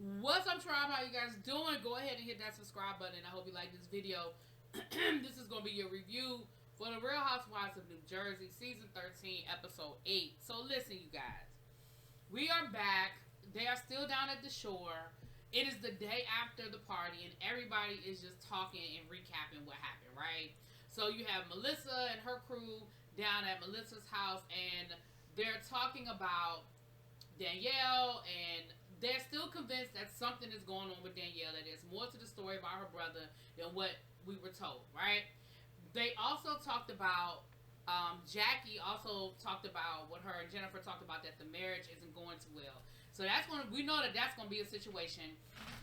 What's up, tribe? How you guys doing? Go ahead and hit that subscribe button. I hope you like this video. This is going to be your review for the Real Housewives of New Jersey, Season 13, Episode 8. So listen, you guys. We are back. They are still down at the shore. It is the day after the party, and everybody is just talking and recapping what happened, right? So you have Melissa and her crew down at Melissa's house, and they're talking about Danielle, and they're still convinced that something is going on with Danielle, that there's more to the story about her brother than what we were told, right? They also talked about, Jackie also talked about what her and Jennifer talked about, that the marriage isn't going too well. So we know that that's going to be a situation.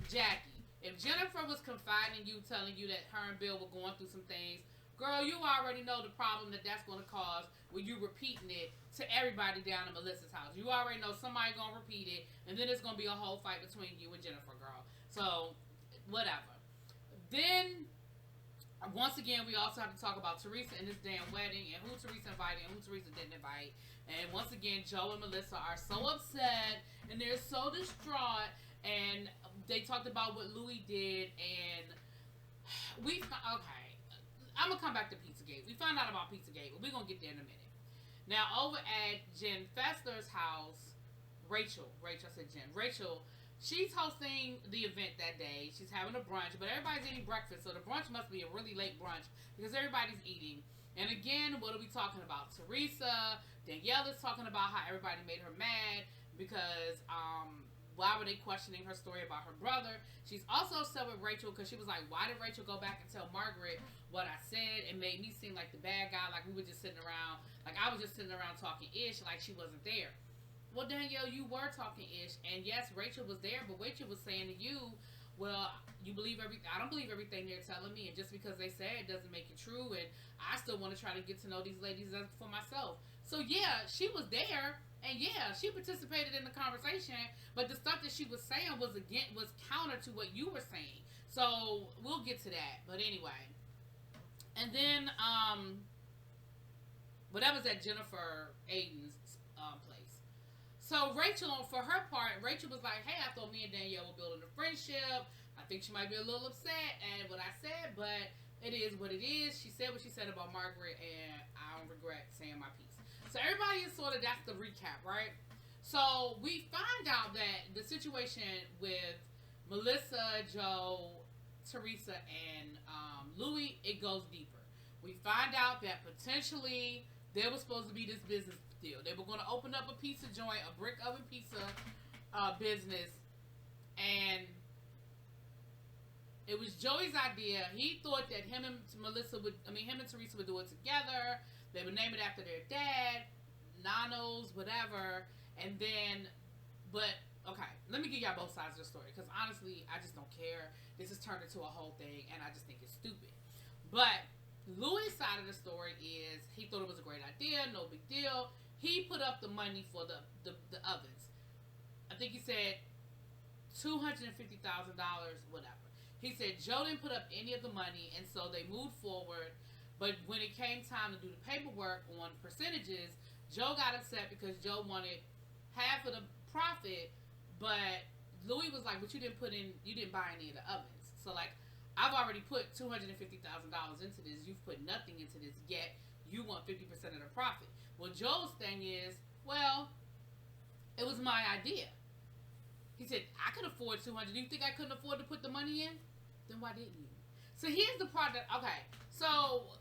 Jackie, if Jennifer was confiding in you, telling you that her and Bill were going through some things, girl, you already know the problem that's going to cause when you repeating it to everybody down at Melissa's house. You already know somebody going to repeat it, and then it's going to be a whole fight between you and Jennifer, girl. So, whatever. Then, once again, we also have to talk about Teresa and this damn wedding, and who Teresa invited and who Teresa didn't invite. And once again, Joe and Melissa are so upset, and they're so distraught, and they talked about what Louis did, and okay. I'm going to come back to Pizzagate. We found out about Pizzagate, but we're going to get there in a minute. Now, over at Jen Fester's house, Rachel, she's hosting the event that day. She's having a brunch, but everybody's eating breakfast, so the brunch must be a really late brunch because everybody's eating. And again, what are we talking about? Teresa, Danielle is talking about how everybody made her mad because, why were they questioning her story about her brother? She's also upset with Rachel because she was like, why did Rachel go back and tell Margaret what I said? It made me seem like the bad guy, like we were just sitting around, like I was just sitting around talking ish, like she wasn't there. Well, Danielle, you were talking ish, and yes, Rachel was there, but Rachel was saying to you, well, I don't believe everything they're telling me, and just because they say it doesn't make it true, and I still want to try to get to know these ladies for myself. So yeah, she was there, and yeah, she participated in the conversation, but the stuff that she was saying was counter to what you were saying. So we'll get to that. But anyway, and then but that was at Jennifer Aiden's place. So Rachel, for her part, Rachel was like, hey, I thought me and Danielle were building a friendship. I think she might be a little upset at what I said, but it is what it is. She said what she said about Margaret, and I don't regret saying my piece. So everybody is sort of, that's the recap, right? So we find out that the situation with Melissa, Joe, Teresa, and Louis, it goes deeper. We find out that potentially there was supposed to be this business deal. They were going to open up a pizza joint, a brick oven pizza business, and it was Joey's idea. He thought that him and Teresa would do it together. They would name it after their dad, Nanos, whatever. And then, but, okay, let me give y'all both sides of the story. Because honestly, I just don't care. This has turned into a whole thing, and I just think it's stupid. But Louis' side of the story is he thought it was a great idea, no big deal. He put up the money for the ovens. I think he said $250,000, whatever. He said Joe didn't put up any of the money, and so they moved forward. But when it came time to do the paperwork on percentages, Joe got upset because Joe wanted half of the profit, but Louis was like, but you didn't buy any of the ovens. So like, I've already put $250,000 into this. You've put nothing into this yet. You want 50% of the profit. Well, Joe's thing is, well, it was my idea. He said, I could afford $200. Do you think I couldn't afford to put the money in? Then why didn't you? So here's the part that, okay, so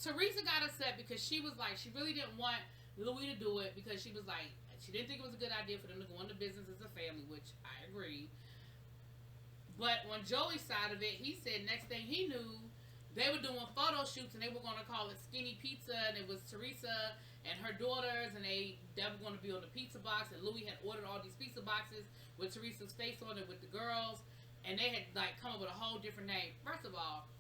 Teresa got upset because she was like, she really didn't want Louis to do it because she was like, she didn't think it was a good idea for them to go into business as a family, which I agree. But on Joey's side of it, he said next thing he knew, they were doing photo shoots and they were going to call it Skinny Pizza, and it was Teresa and her daughters, and they were going to be on the pizza box, and Louis had ordered all these pizza boxes with Teresa's face on it with the girls, and they had like come up with a whole different name. First of all,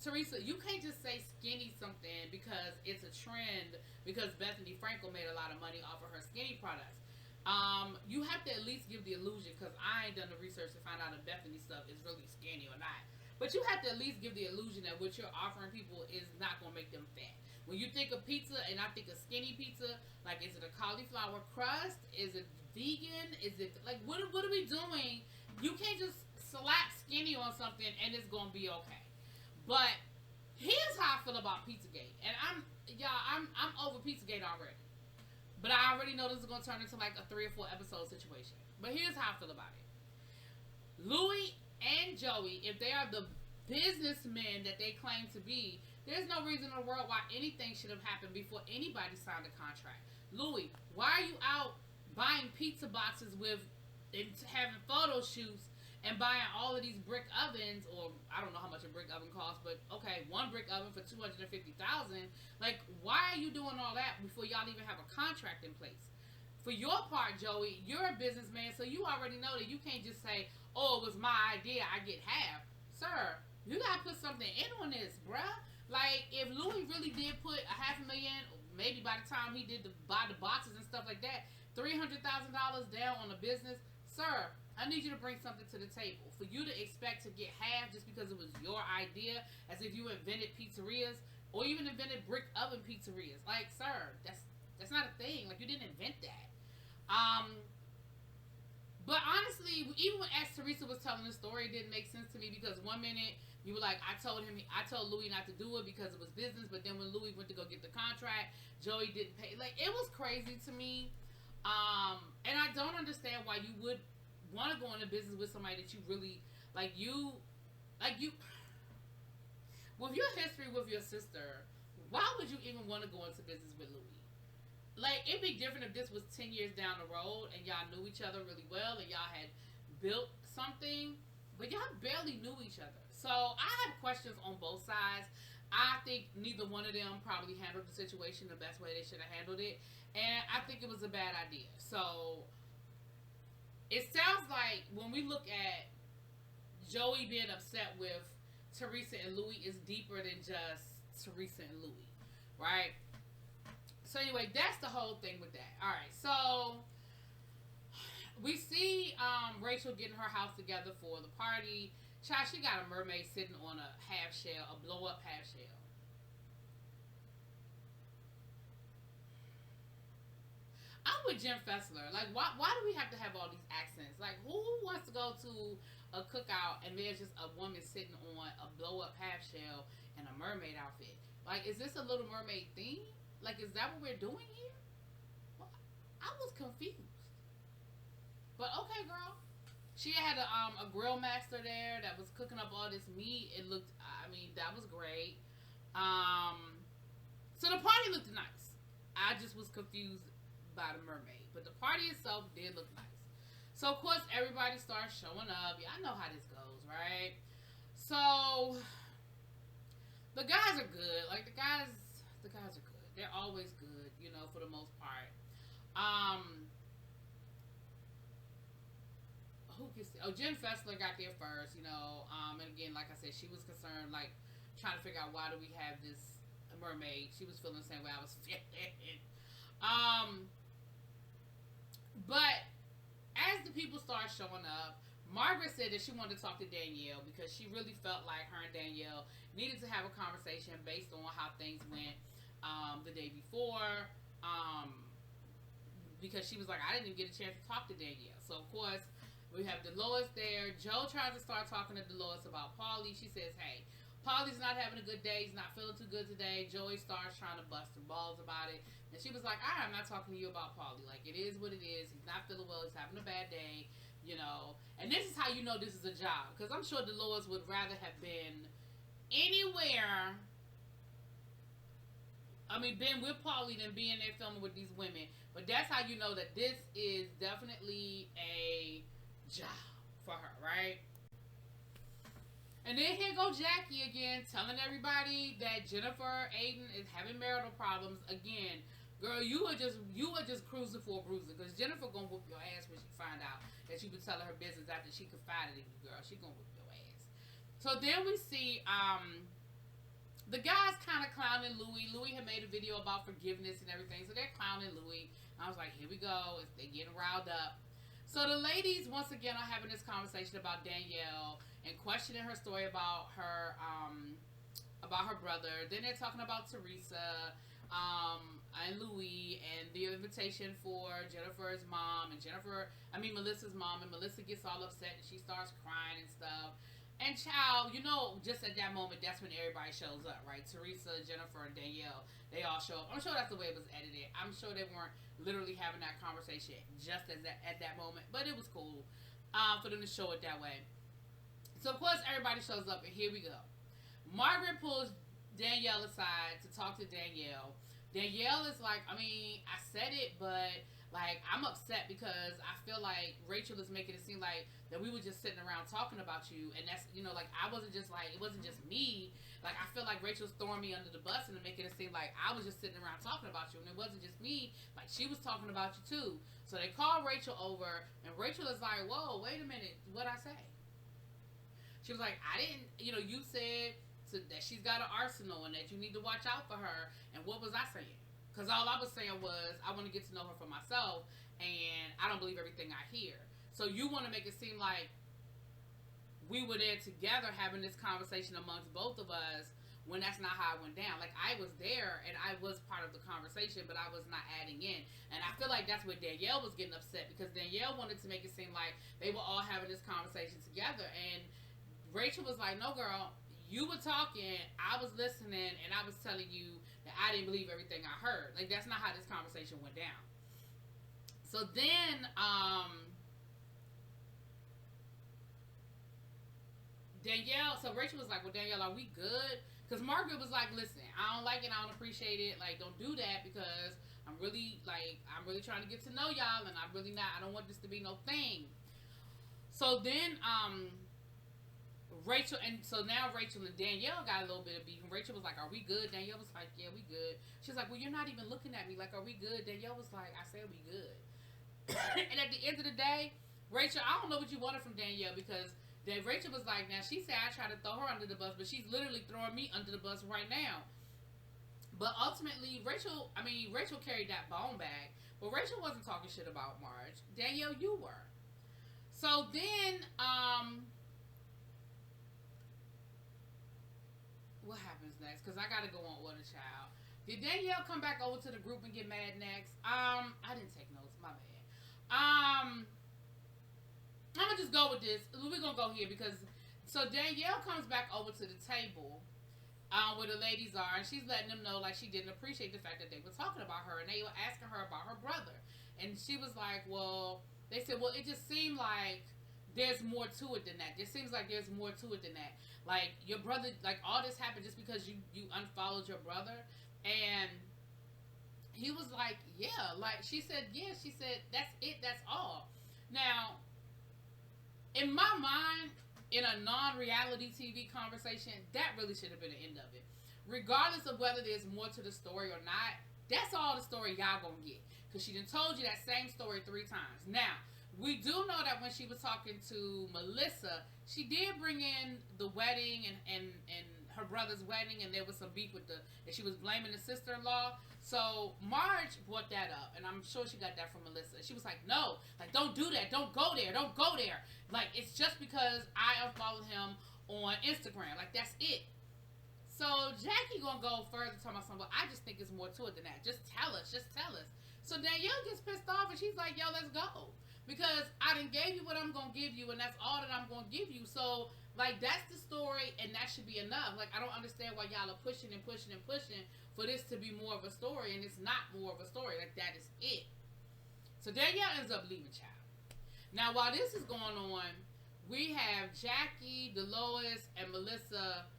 Teresa, you can't just say skinny something because it's a trend, because Bethany Frankel made a lot of money off of her skinny products. You have to at least give the illusion, because I ain't done the research to find out if Bethany stuff is really skinny or not. But you have to at least give the illusion that what you're offering people is not going to make them fat. When you think of pizza, and I think of skinny pizza, like, is it a cauliflower crust? Is it vegan? Is it, like, what are we doing You can't just slap skinny on something and it's gonna be okay. But here's how I feel about Pizzagate, and I'm over Pizzagate already. But I already know this is gonna turn into like a 3 or 4 episode situation. But here's how I feel about it. Louis and Joey, if they are the businessmen that they claim to be, there's no reason in the world why anything should have happened before anybody signed a contract. Louis, why are you out buying pizza boxes and having photo shoots and buying all of these brick ovens, or I don't know how much a brick oven costs, but okay, one brick oven for $250,000. Like, why are you doing all that before y'all even have a contract in place? For your part, Joey, you're a businessman, so you already know that you can't just say, "Oh, it was my idea, I get half." Sir, you gotta put something in on this, bruh. Like, if Louis really did put $500,000, maybe by the time he did buy the boxes and stuff like that, $300,000 down on a business, sir, I need you to bring something to the table. For you to expect to get half just because it was your idea, as if you invented pizzerias or even invented brick oven pizzerias. Like, sir, that's not a thing. Like, you didn't invent that. But honestly, even as Teresa was telling the story, it didn't make sense to me, because one minute you were like, I told Louis not to do it because it was business, but then when Louis went to go get the contract, Joey didn't pay. Like, it was crazy to me. And I don't understand why you would want to go into business with somebody that you really like with your history with your sister. Why would you even want to go into business with Louis? Like, it'd be different if this was 10 years down the road and y'all knew each other really well and y'all had built something, but y'all barely knew each other. So I have questions on both sides. I think neither one of them probably handled the situation the best way they should have handled it, and I think it was a bad idea. So it sounds like when we look at Joey being upset with Teresa and Louis, is deeper than just Teresa and Louis, right? So anyway, that's the whole thing with that. All right, so we see Rachel getting her house together for the party. Child, she got a mermaid sitting on a half shell, a blow up half shell. I'm with Jim Fessler. Like, why do we have to have all these accents? Like, who wants to go to a cookout and there's just a woman sitting on a blow up half shell in a mermaid outfit? Like, is this a Little Mermaid theme? Like, is that what we're doing here? Well, I was confused. But okay, girl. She had a grill master there that was cooking up all this meat. It looked, I mean, that was great. So the party looked nice. I just was confused by the mermaid. But the party itself did look nice. So, of course, everybody starts showing up. Yeah, I know how this goes, right? So, the guys are good. Like, the guys are good. They're always good, you know, for the most part. Jen Fessler got there first, you know, and again, like I said, she was concerned, like, trying to figure out why do we have this mermaid. She was feeling the same way I was feeling. But as the people start showing up, Margaret said that she wanted to talk to Danielle because she really felt like her and Danielle needed to have a conversation based on how things went the day before, because she was like, I didn't even get a chance to talk to Danielle. So, of course, we have Dolores there. Joe tries to start talking to Dolores about Paulie. She says, hey, Paulie's not having a good day. He's not feeling too good today. Joey starts trying to bust her balls about it. And she was like, I'm not talking to you about Paulie. Like, it is what it is. He's not feeling well. He's having a bad day, you know. And this is how you know this is a job. Because I'm sure Dolores would rather have been anywhere, been with Paulie than being there filming with these women. But that's how you know that this is definitely a job for her, right? And then here go Jackie again, telling everybody that Jennifer Aiden is having marital problems again. Girl, you are just cruising for a bruiser, because Jennifer gonna whoop your ass when she find out that you been telling her business after she confided in you, girl. She gonna whoop your ass. So then we see the guys kind of clowning Louis. Louis had made a video about forgiveness and everything, so they're clowning Louis. I was like, here we go. They're getting riled up. So the ladies, once again, are having this conversation about Danielle and questioning her story about her brother. Then they're talking about Teresa. and Louis, and the invitation for Jennifer's mom, and Melissa's mom, and Melissa gets all upset and she starts crying and stuff. And child, just at that moment, that's when everybody shows up, right? Teresa, Jennifer, and Danielle, they all show up. I'm sure that's the way it was edited. I'm sure they weren't literally having that conversation just at that moment, but it was cool for them to show it that way. So, of course, everybody shows up, and here we go. Margaret pulls Danielle aside to talk to Danielle. Danielle is like, I said it, but like, I'm upset because I feel like Rachel is making it seem like that we were just sitting around talking about you, and that's, like, it wasn't just me. Like, I feel like Rachel's throwing me under the bus and making it seem like I was just sitting around talking about you, and it wasn't just me. Like, she was talking about you too. So they call Rachel over, and Rachel is like, whoa, wait a minute, what'd I say? She was like, I didn't, you said that she's got an arsenal and that you need to watch out for her, and what was I saying? Because all I was saying was, I want to get to know her for myself, and I don't believe everything I hear. So you want to make it seem like we were there together having this conversation amongst both of us, when that's not how it went down. Like, I was there, and I was part of the conversation, but I was not adding in. And I feel like that's where Danielle was getting upset, because Danielle wanted to make it seem like they were all having this conversation together. And Rachel was like, no, girl, you were talking, I was listening, and I was telling you that I didn't believe everything I heard. Like, that's not how this conversation went down. So then, Rachel was like, well, Danielle, are we good? Because Margaret was like, listen, I don't like it, I don't appreciate it, like, don't do that, because I'm really trying to get to know y'all, and I don't want this to be no thing. So then, Rachel and Danielle got a little bit of beef, and Rachel was like, are we good? Danielle was like, yeah, we good. She was like, well, you're not even looking at me, like, are we good? Danielle was like, I said we good. And at the end of the day, Rachel, I don't know what you wanted from Danielle, because then Rachel was like, now she said I tried to throw her under the bus, but she's literally throwing me under the bus right now. But ultimately, Rachel carried that bone back, but Rachel wasn't talking shit about Marge. Danielle, you were. So then, what happens next? Because I got to go on with a child. Did Danielle come back over to the group and get mad next? I didn't take notes. My bad. I'm going to just go with this. We're going to go here because... So Danielle comes back over to the table where the ladies are, and she's letting them know, like, she didn't appreciate the fact that they were talking about her, and they were asking her about her brother. And she was like, well... They said, well, it just seemed like there's more to it than that. It seems like there's more to it than that. Like, your brother, like, all this happened just because you unfollowed your brother. And he was like, yeah. Like, she said, that's it, that's all. Now, in my mind, in a non-reality TV conversation, that really should have been the end of it. Regardless of whether there's more to the story or not, that's all the story y'all gonna get. Because she done told you that same story 3 times. Now, we do know that when she was talking to Melissa, she did bring in the wedding and her brother's wedding, and there was some beef with and she was blaming the sister-in-law. So Marge brought that up, and I'm sure she got that from Melissa. She was like, no, like, don't do that. Don't go there. Don't go there. Like, it's just because I unfollowed him on Instagram. Like, that's it. So Jackie gonna go further talking about something, but I just think it's more to it than that. Just tell us. So Danielle gets pissed off, and she's like, yo, let's go. Because I done gave you what I'm going to give you, and that's all that I'm going to give you. So, like, that's the story, and that should be enough. Like, I don't understand why y'all are pushing for this to be more of a story, and it's not more of a story. Like, that is it. So Danielle ends up leaving, child. Now, while this is going on, we have Jackie, Dolores, and Melissa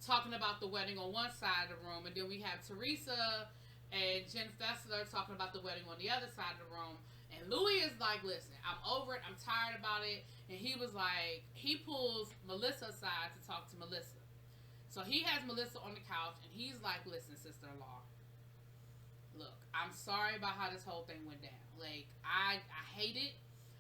talking about the wedding on one side of the room, and then we have Teresa and Jen Fessler talking about the wedding on the other side of the room. And Louis is like, listen, I'm over it. I'm tired about it. And he was like, he pulls Melissa aside to talk to Melissa. So he has Melissa on the couch, and he's like, listen, sister-in-law, look, I'm sorry about how this whole thing went down. Like, I hate it.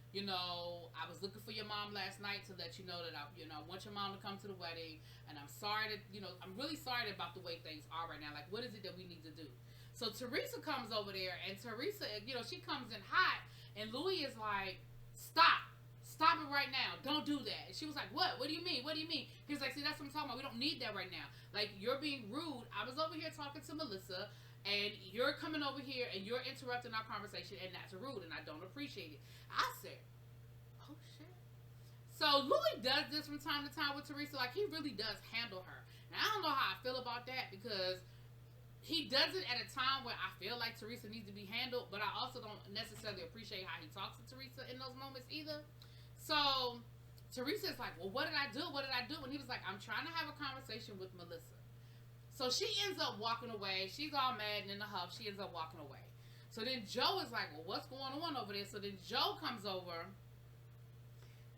You know, I was looking for your mom last night to let you know that I want your mom to come to the wedding. And I'm sorry that, I'm really sorry about the way things are right now. Like, what is it that we need to do? So Teresa comes over there, and Teresa, she comes in hot, and Louis is like, stop it right now. Don't do that. And she was like, what? What do you mean? He was like, see, that's what I'm talking about. We don't need that right now. Like, you're being rude. I was over here talking to Melissa, and you're coming over here and you're interrupting our conversation, and that's rude, and I don't appreciate it. I said, oh shit. So Louis does this from time to time with Teresa. Like, he really does handle her. Now, I don't know how I feel about that, because he does it at a time where I feel like Teresa needs to be handled, but I also don't necessarily appreciate how he talks to Teresa in those moments either. So Teresa's like, well, what did I do? What did I do? And he was like, I'm trying to have a conversation with Melissa. So she ends up walking away. She's all mad and in a huff. She ends up walking away. So then Joe is like, well, what's going on over there? So then Joe comes over,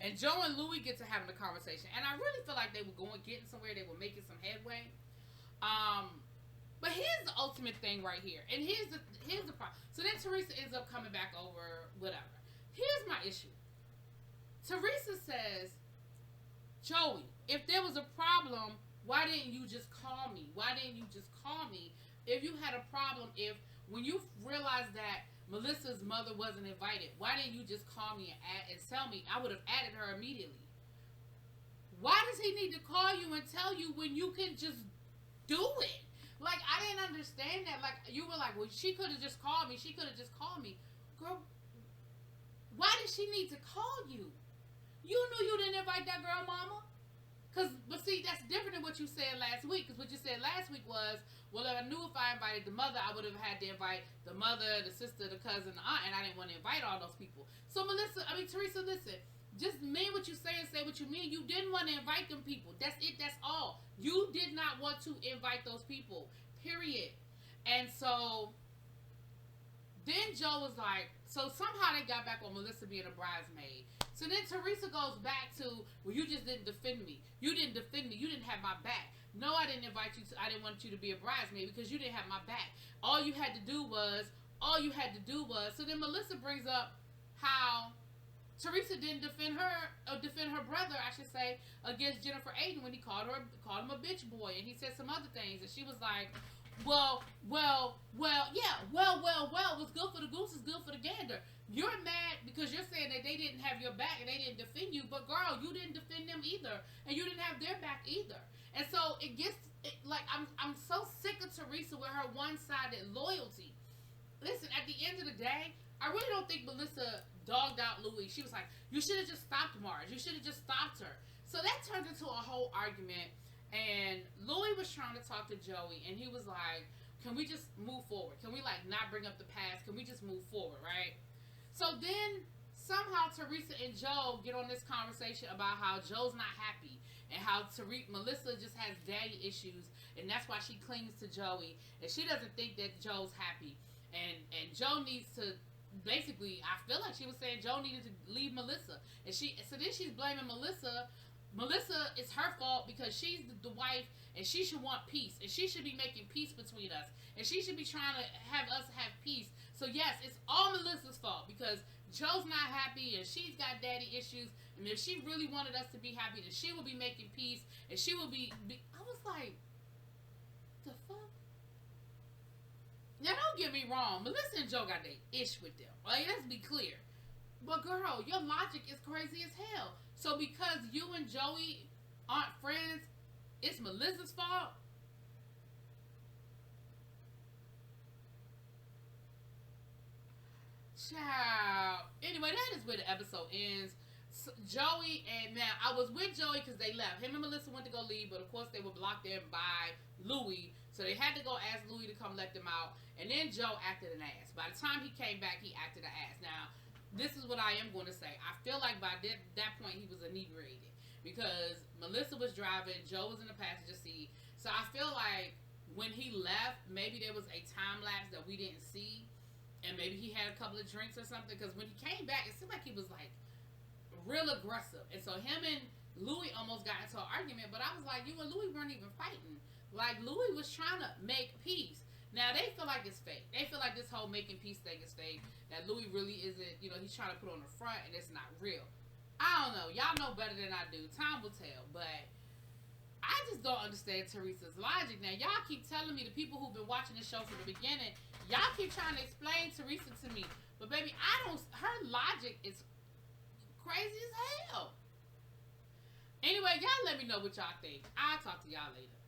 and Joe and Louis get to having a conversation. And I really feel like they were getting somewhere. They were making some headway. But here's the ultimate thing right here. And here's the problem. So then Teresa ends up coming back over, whatever. Here's my issue. Teresa says, Joey, if there was a problem, why didn't you just call me? Why didn't you just call me if you had a problem? If when you realized that Melissa's mother wasn't invited, why didn't you just call me and tell me? I would have added her immediately. Why does he need to call you and tell you when you can just do it? Like, I didn't understand that. Like, you were like, well, she could have just called me. She could have just called me. Girl, why did she need to call you? You knew you didn't invite that girl, mama. But see, that's different than what you said last week. Because what you said last week was, well, if I knew if I invited the mother, I would have had to invite the mother, the sister, the cousin, the aunt, and I didn't want to invite all those people. So Teresa, listen. Just mean what you say and say what you mean. You didn't want to invite them people. That's it. That's all. You did not want to invite those people. Period. And so then Joe was like, so somehow they got back on Melissa being a bridesmaid. So then Teresa goes back to, well, you just didn't defend me. You didn't defend me. You didn't have my back. No, I didn't invite you to, I didn't want you to be a bridesmaid because you didn't have my back. All you had to do was, so then Melissa brings up how Teresa didn't defend her brother, I should say, against Jennifer Aiden when he called him a bitch boy, and he said some other things, and she was like, well, what's good for the goose is good for the gander. You're mad because you're saying that they didn't have your back and they didn't defend you, but girl, you didn't defend them either, and you didn't have their back either. And so it gets like I'm so sick of Teresa with her one-sided loyalty. Listen, at the end of the day, I really don't think Melissa dogged out Louis. She was like, you should have just stopped Mars. You should have just stopped her. So that turned into a whole argument. And Louis was trying to talk to Joey. And he was like, can we just move forward? Can we, like, not bring up the past? Can we just move forward, right? So then somehow Teresa and Joe get on this conversation about how Joe's not happy. And how Melissa just has daddy issues. And that's why she clings to Joey. And she doesn't think that Joe's happy. And Joe needs to... Basically, I feel like she was saying Joe needed to leave Melissa. And so then she's blaming Melissa. Melissa, it's her fault because she's the wife and she should want peace. And she should be making peace between us. And she should be trying to have us have peace. So yes, it's all Melissa's fault because Joe's not happy and she's got daddy issues. And if she really wanted us to be happy, then she would be making peace. And she would be I was like, the fuck? Now, don't get me wrong. Melissa and Joe got their ish with them. Like, let's be clear. But, girl, your logic is crazy as hell. So, because you and Joey aren't friends, it's Melissa's fault? Child. Anyway, that is where the episode ends. So, Joey and... Now, I was with Joey because they left. Him and Melissa went to go leave, but, of course, they were blocked in by Louis. So they had to go ask Louis to come let them out. And then Joe acted an ass. By the time he came back, he acted an ass. Now, this is what I am going to say. I feel like by that point, he was inebriated. Because Melissa was driving. Joe was in the passenger seat. So I feel like when he left, maybe there was a time lapse that we didn't see. And maybe he had a couple of drinks or something. Because when he came back, it seemed like he was like real aggressive. And so him and Louis almost got into an argument. But I was like, you and Louis weren't even fighting. Like, Louis was trying to make peace. Now, they feel like it's fake. They feel like this whole making peace thing is fake. That Louis really isn't, he's trying to put on the front and it's not real. I don't know. Y'all know better than I do. Time will tell. But I just don't understand Teresa's logic. Now, y'all keep telling me, the people who've been watching this show from the beginning, y'all keep trying to explain Teresa to me. But, baby, her logic is crazy as hell. Anyway, y'all let me know what y'all think. I'll talk to y'all later.